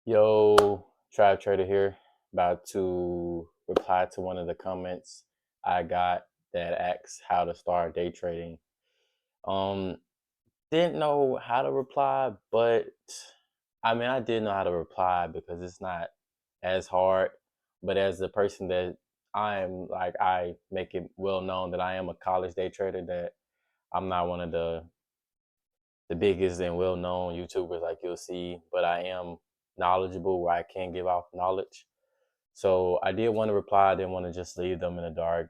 Yo, Tribe Trader here. About to reply to one of the comments I got that asks how to start day trading. Um, didn't know how to reply, but I did know how to reply because it's not as hard. But as the person that I make it well known that I am a college day trader, that I'm not one of the biggest and well known YouTubers like you'll see, but I am knowledgeable where I can give off knowledge. So I did want to reply. I didn't want to just leave them in the dark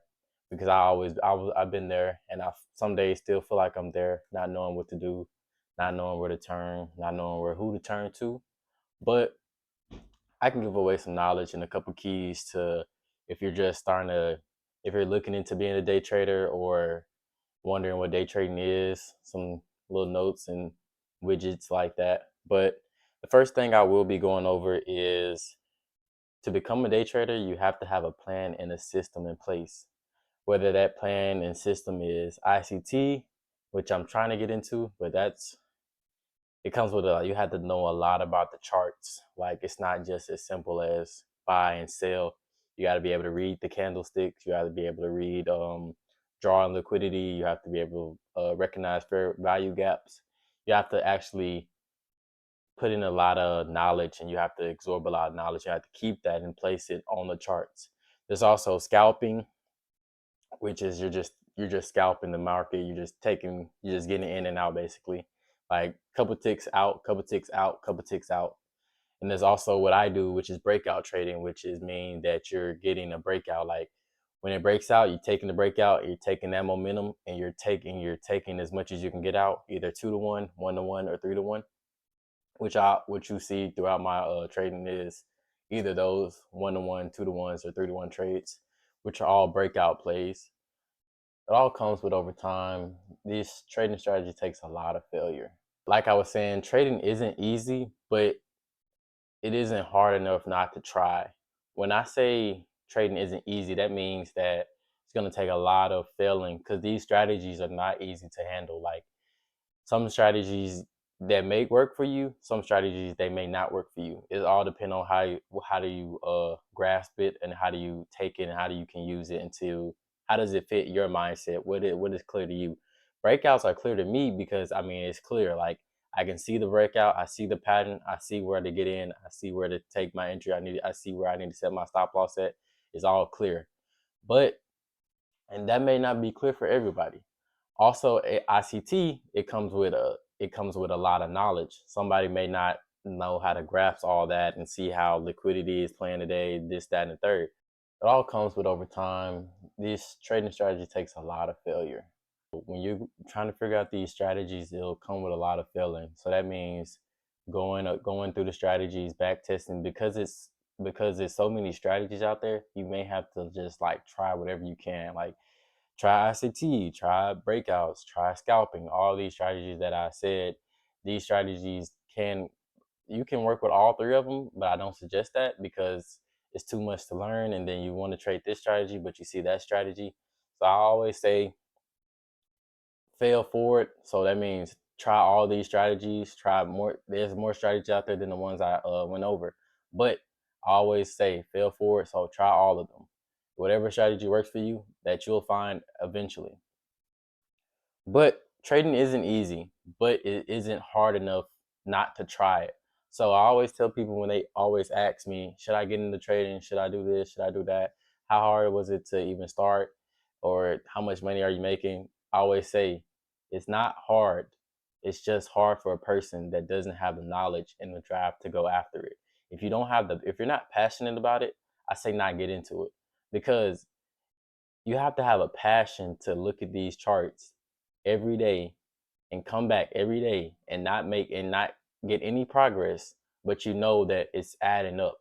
because I've been there, and I some days still feel like I'm there, not knowing what to do, not knowing where to turn, not knowing who to turn to. But I can give away some knowledge and a couple keys to if you're just starting to, if you're looking into being a day trader or wondering what day trading is, some little notes and widgets like that. But the first thing I will be going over is to become a day trader, you have to have a plan and a system in place. Whether that plan and system is ICT, which I'm trying to get into, but it comes with you have to know a lot about the charts. Like it's not just as simple as buy and sell. You got to be able to read the candlesticks. You got to be able to read draw and liquidity. You have to be able to recognize fair value gaps. You have to actually put in a lot of knowledge, and you have to absorb a lot of knowledge. You have to keep that and place it on the charts. There's also scalping, which is you're just scalping the market. You're just getting in and out basically, like couple ticks out, couple ticks out, couple ticks out. And there's also what I do, which is breakout trading, which is mean that you're getting a breakout. Like when it breaks out, you're taking the breakout, you're taking that momentum, and you're taking as much as you can get out, either 2 to 1, 1 to 1, or 3 to 1. What you see throughout my trading is either those 1 to 1, 2 to 1s, or 3 to 1 trades, which are all breakout plays. It all comes with over time. This trading strategy takes a lot of failure. Like I was saying, trading isn't easy, but it isn't hard enough not to try. When I say trading isn't easy, that means that it's going to take a lot of failing because these strategies are not easy to handle. Like some strategies that may work for you, some strategies they may not work for you. It all depends on how do you grasp it, and how do you take it, and how do you can use it into how does it fit your mindset. What is clear to you? Breakouts are clear to me because it's clear. Like I can see the breakout, I see the pattern, I see where to get in, I see where to take my entry. I see where I need to set my stop loss at. It's all clear, but and that may not be clear for everybody. Also, ICT, it comes with a lot of knowledge. Somebody may not know how to grasp all that and see how liquidity is playing today, this, that, and the third. It all comes with over time. This trading strategy takes a lot of failure. When you're trying to figure out these strategies, it'll come with a lot of failing. So that means going through the strategies, back testing, because there's so many strategies out there. You may have to just like try whatever you can. Like try ICT, try breakouts, try scalping, all these strategies that I said. These strategies you can work with all three of them, but I don't suggest that because it's too much to learn. And then you want to trade this strategy, but you see that strategy. So I always say fail forward. So that means try all these strategies, try more. There's more strategies out there than the ones I went over. But I always say fail forward. So try all of them. Whatever strategy works for you, that you'll find eventually. But trading isn't easy, but it isn't hard enough not to try it. So I always tell people when they always ask me, should I get into trading? Should I do this? Should I do that? How hard was it to even start? Or how much money are you making? I always say, it's not hard. It's just hard for a person that doesn't have the knowledge and the drive to go after it. If you're not passionate about it, I say not get into it because you have to have a passion to look at these charts every day and come back every day and not get any progress, but you know that it's adding up.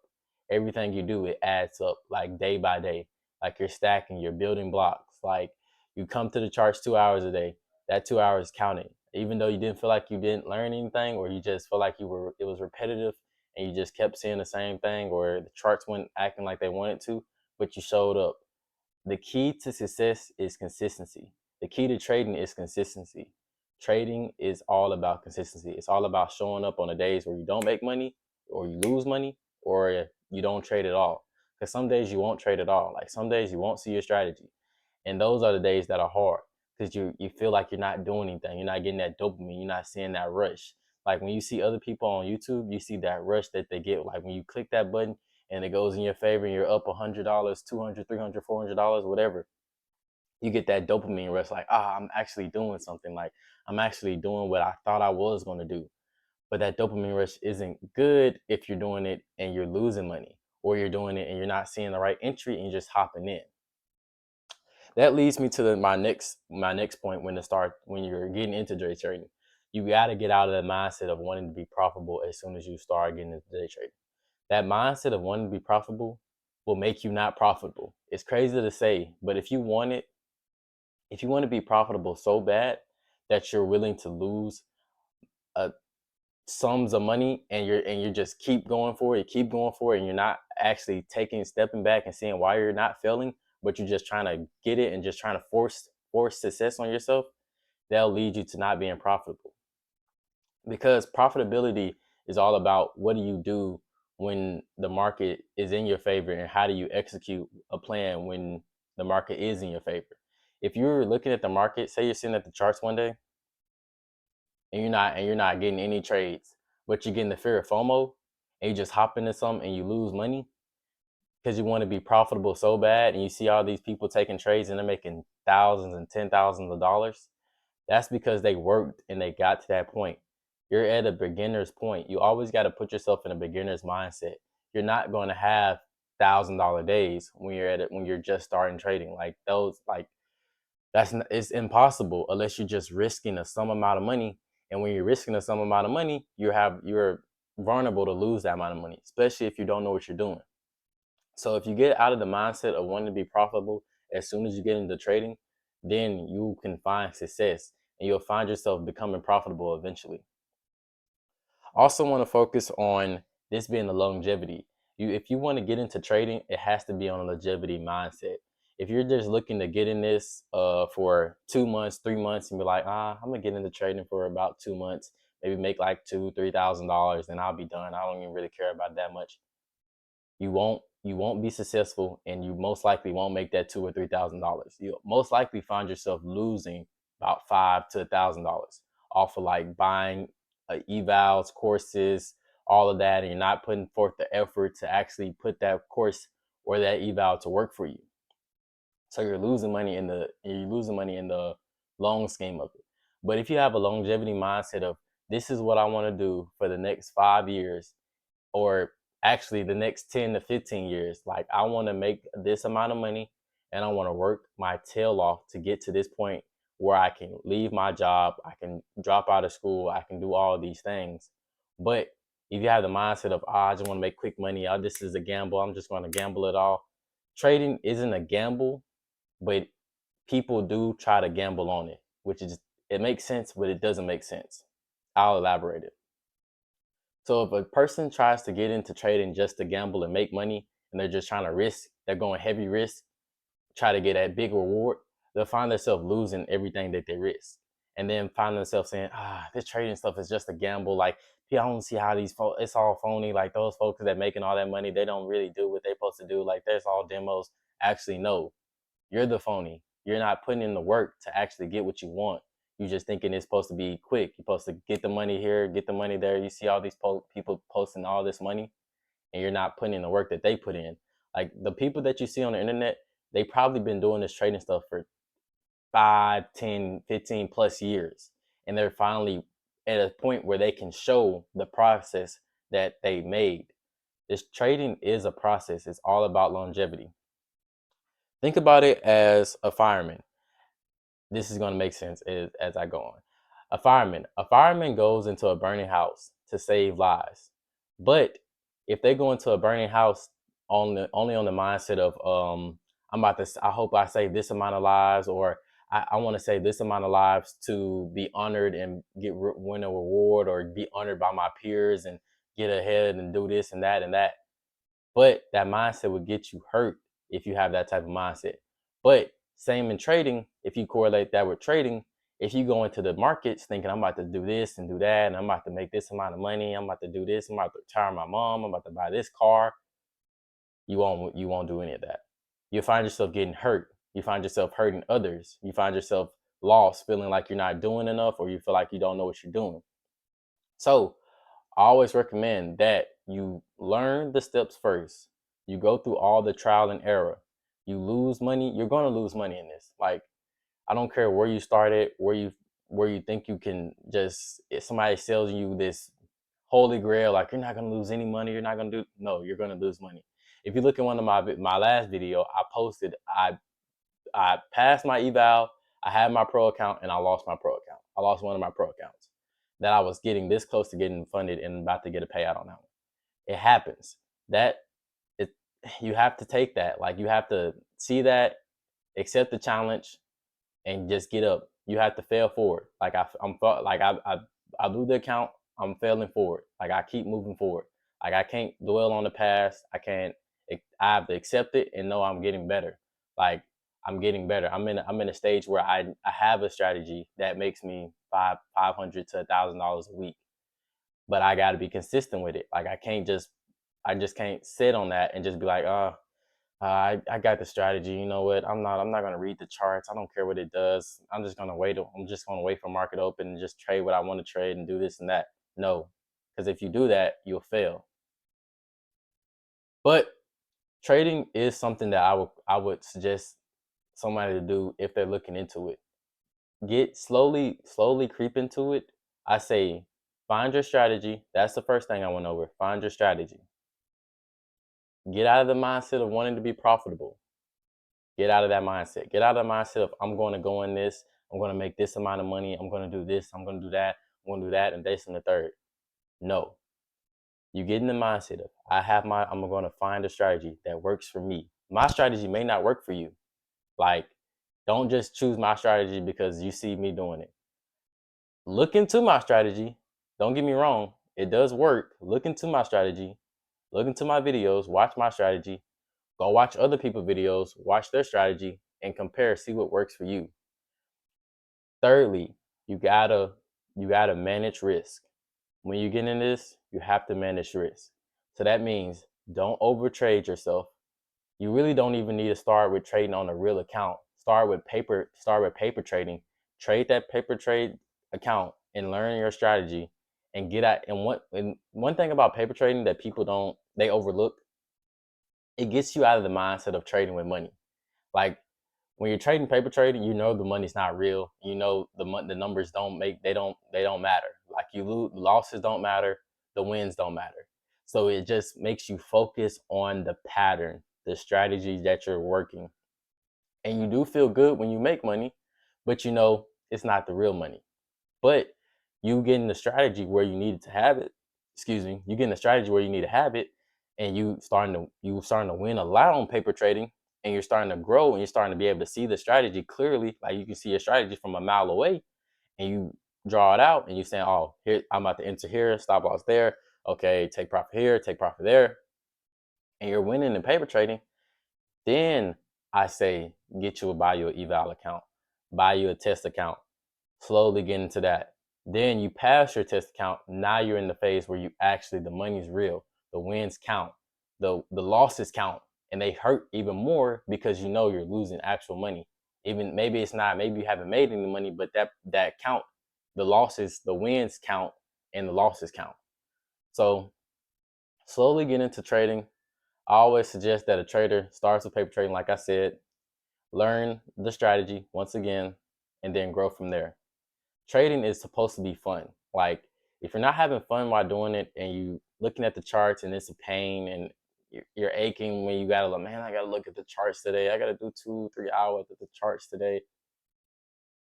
Everything you do, it adds up like day by day. Like you're stacking, you're building blocks. Like you come to the charts 2 hours a day. That 2 hours counting. Even though you didn't feel like you didn't learn anything, or you just felt like it was repetitive and you just kept seeing the same thing, or the charts weren't acting like they wanted to, but you showed up. The key to success is consistency. The key to trading is consistency. Trading is all about consistency. It's all about showing up on the days where you don't make money. or you lose money, or you don't trade at all. Because some days you won't trade at all. Like some days you won't see your strategy, and those are the days that are hard because you feel like you're not doing anything. You're not getting that dopamine. You're not seeing that rush. Like when you see other people on YouTube, you see that rush that they get. Like when you click that button and it goes in your favor, and you're up $100, $200, $300, $400, whatever. You get that dopamine rush. Like, I'm actually doing something. Like I'm actually doing what I thought I was going to do. But that dopamine rush isn't good if you're doing it and you're losing money, or you're doing it and you're not seeing the right entry and you're just hopping in. That leads me to my next point. When you're getting into day trading, you got to get out of the mindset of wanting to be profitable as soon as you start getting into day trading. That mindset of wanting to be profitable will make you not profitable. It's crazy to say, but if you want to be profitable so bad that you're willing to lose sums of money, and you just keep going for it, and you're not actually stepping back and seeing why you're not failing, but you're just trying to get it and just trying to force success on yourself, that'll lead you to not being profitable. Because profitability is all about what do you do when the market is in your favor, and how do you execute a plan when the market is in your favor. If you're looking at the market, say you're sitting at the charts one day, and you're not getting any trades, but you're getting the fear of FOMO, and you just hop into something and you lose money because you want to be profitable so bad, and you see all these people taking trades and they're making thousands and $10,000s. That's because they worked and they got to that point. You're at a beginner's point. You always got to put yourself in a beginner's mindset. You're not going to have $1,000 days when you're at it, when you're just starting trading. Like those, like it's impossible unless you're just risking a some amount of money. And when you're risking a some amount of money, you're vulnerable to lose that amount of money, especially if you don't know what you're doing. So if you get out of the mindset of wanting to be profitable as soon as you get into trading, then you can find success and you'll find yourself becoming profitable eventually. Also want to focus on this being the longevity. If you want to get into trading, it has to be on a longevity mindset. If you're just looking to get in this for 2 months, 3 months, and be like, I'm gonna get into trading for about 2 months, maybe make like $2,000, $3,000, then I'll be done. I don't even really care about that much. You won't be successful, and you most likely won't make that $2,000 or $3,000. You'll most likely find yourself losing about $500 to $1,000 off of like buying evals, courses, all of that, and you're not putting forth the effort to actually put that course or that eval to work for you. So you're losing money in the long scheme of it. But if you have a longevity mindset of this is what I want to do for the next 5 years, or actually the next 10 to 15 years, like I want to make this amount of money and I want to work my tail off to get to this point where I can leave my job, I can drop out of school, I can do all these things. But if you have the mindset of, I just want to make quick money, this is a gamble, I'm just going to gamble it all. Trading isn't a gamble, but people do try to gamble on it, which is, it makes sense, but it doesn't make sense. I'll elaborate it. So if a person tries to get into trading just to gamble and make money, and they're just trying to risk, they're going heavy risk, try to get a big reward, they'll find themselves losing everything that they risk. And then find themselves saying, this trading stuff is just a gamble. Like, I don't see how these folks, it's all phony. Like those folks that making all that money, they don't really do what they're supposed to do. Like there's all demos. Actually, no, you're the phony. You're not putting in the work to actually get what you want. You just thinking it's supposed to be quick. You're supposed to get the money here, get the money there. You see all these people posting all this money, and you're not putting in the work that they put in. Like the people that you see on the internet, they probably been doing this trading stuff for 5, 10, 15 plus years. And they're finally at a point where they can show the process that they made. This trading is a process. It's all about longevity. Think about it as a fireman. This is going to make sense as I go on. A fireman goes into a burning house to save lives. But if they go into a burning house only on the mindset of I hope I save this amount of lives, or I want to save this amount of lives to be honored and win a reward, or be honored by my peers and get ahead and do this and that and that. But that mindset would get you hurt if you have that type of mindset. But same in trading, if you correlate that with trading, If you go into the markets thinking I'm about to do this and do that, and I'm about to make this amount of money, I'm about to do this, I'm about to retire my mom, I'm about to buy this car, you won't do any of that. You find yourself getting hurt. You find yourself hurting others. You find yourself lost, feeling like you're not doing enough, or you feel like you don't know what you're doing. So I always recommend that you learn the steps first. You go through all the trial and error. You lose money, you're going to lose money in this. Like, I don't care where you started, where you think you can just, if somebody sells you this holy grail, like you're not gonna lose any money, you're not gonna do, no, you're gonna lose money. If you look at one of my last video, I posted, I passed my eval, I had my pro account, and I lost my pro account. I lost one of my pro accounts that I was getting this close to getting funded and about to get a payout on that one. It happens. That it You have to take that. Like, you have to see that, accept the challenge, and just get up. You have to fail forward. Like I blew the account. I'm failing forward. Like, I keep moving forward. Like, I can't dwell on the past. I have to accept it and know I'm getting better. Like, I'm getting better. I'm in a stage where I have a strategy that makes me $500 to $1,000 a week, but I got to be consistent with it. Like, I just can't sit on that and just be like, oh, I got the strategy. You know what? I'm not gonna read the charts. I don't care what it does. I'm just gonna wait. I'm just gonna wait for market open and just trade what I want to trade and do this and that. No, because if you do that, you'll fail. But trading is something that I would suggest somebody to do if they're looking into it. Get slowly creep into it. I say find your strategy. That's the first thing I went over. Find your strategy. Get out of the mindset of wanting to be profitable. Get out of that mindset. Get out of the mindset of I'm going to go in this. I'm going to make this amount of money. I'm going to do this. I'm going to do that. I'm going to do that, and this and the third. No, you get in the mindset of I'm going to find a strategy that works for me. My strategy may not work for you. Like, don't just choose my strategy because you see me doing it. Look into my strategy. Don't get me wrong. It does work. Look into my strategy. Look into my videos. Watch my strategy. Go watch other people's videos. Watch their strategy and compare. See what works for you. Thirdly, you gotta manage risk. When you get in this, you have to manage risk. So that means don't overtrade yourself. You really don't even need to start with trading on a real account. Start with paper trading. Trade that paper trade account and learn your strategy and get at and one thing about paper trading that people don't they overlook, it gets you out of the mindset of trading with money. Like, when you're trading paper trading, you know the money's not real. You know the numbers don't matter. Like, you lose, losses don't matter, the wins don't matter. So it just makes you focus on the pattern, the strategies that you're working, and you do feel good when you make money, but you know it's not the real money. But you getting the strategy where you needed to have it. Excuse me. You getting the strategy where you need to have it, and you starting to win a lot on paper trading, and you're starting to grow, and you're starting to be able to see the strategy clearly. Like, you can see your strategy from a mile away, and you draw it out, and you saying, "Oh, here I'm about to enter here, stop loss there. Okay, take profit here, take profit there," and you're winning in paper trading. Then I say buy you an eval account, buy you a test account, slowly get into that. Then you pass your test account. Now you're in the phase where you actually, the money's real, the wins count, the losses count, and they hurt even more because you know you're losing actual money. Even maybe it's not, maybe you haven't made any money, but that count, the wins count, and the losses count. So slowly get into trading. I always suggest that a trader starts with paper trading, like I said, learn the strategy once again, and then grow from there. Trading is supposed to be fun. Like, if you're not having fun while doing it, and you looking at the charts and it's a pain, and you're aching when you gotta look, man, I gotta look at the charts today. I gotta do 2-3 hours at the charts today.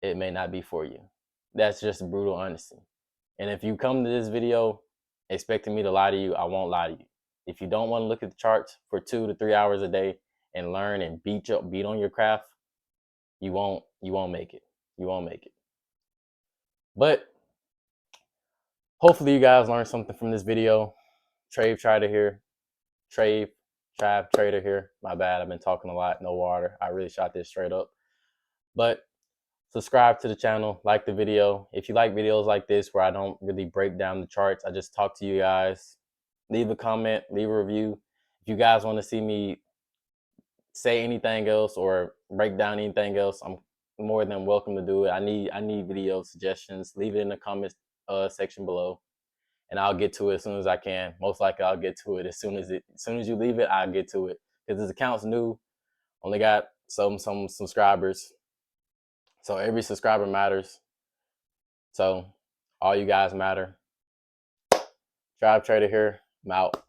It may not be for you. That's just brutal honesty. And if you come to this video expecting me to lie to you, I won't lie to you. If you don't want to look at the charts for 2 to 3 hours a day and learn and beat on your craft, you won't make it. You won't make it. But hopefully you guys learned something from this video. Trave Trader here. Trav Trader here. My bad. I've been talking a lot. No water. I really shot this straight up. But subscribe to the channel, like the video. If you like videos like this where I don't really break down the charts, I just talk to you guys, leave a comment, leave a review. If you guys want to see me say anything else or break down anything else, I'm more than welcome to do it. I need video suggestions. Leave it in the comments section below, and I'll get to it as soon as I can. Most likely, I'll get to it as soon as you leave it. I'll get to it because this account's new. Only got some subscribers, so every subscriber matters. So all you guys matter. Tribe Trader here. I'm out.